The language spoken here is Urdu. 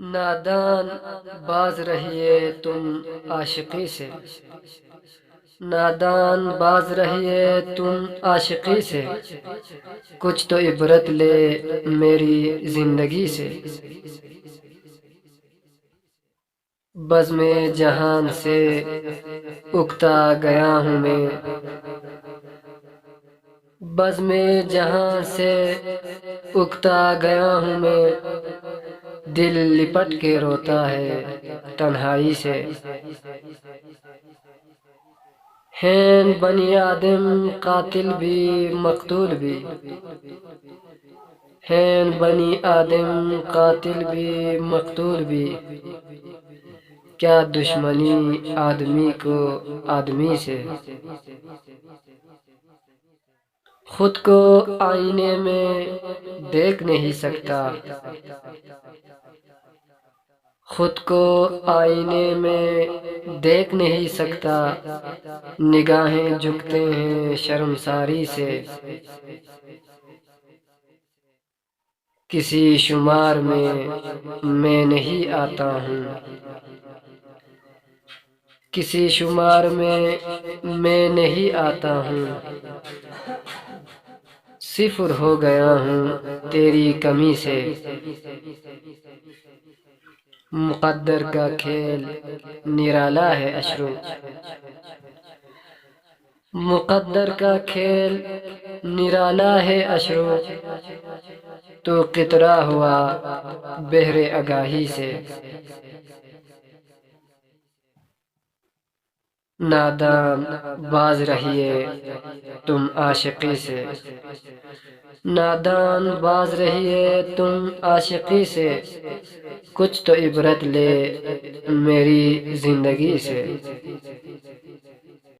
نادان باز رہیے تم عاشقی سے، نادان باز رہیے تم عاشقی سے، کچھ تو عبرت لے میری زندگی سے۔ بزم جہان سے اکتا گیا ہوں میں، بزم جہاں سے اکتا گیا ہوں میں، دل لپٹ کے روتا ہے تنہائی سے۔ ہیں بنی آدم قاتل بھی مقتول بھی، ہیں بنی آدم قاتل بھی مقتول بھی، کیا دشمنی آدمی کو آدمی سے۔ خود کو آئینے میں دیکھ نہیں سکتا، خود کو آئینے میں دیکھ نہیں سکتا، نگاہیں جھکتے ہیں شرمساری سے۔ کسی شمار میں نہیں آتا ہوں، کسی شمار میں نہیں آتا ہوں، صفر ہو گیا ہوں تیری کمی سے۔ مقدر کا کھیل نرالا ہے اشرو، مقدر کا کھیل نرالا ہے اشرو، تو قطرہ ہوا بحر آگاہی سے۔ نادان باز رہیے تم عاشقی سے، نادان باز رہیے تم عاشقی سے، کچھ تو عبرت لے میری زندگی سے۔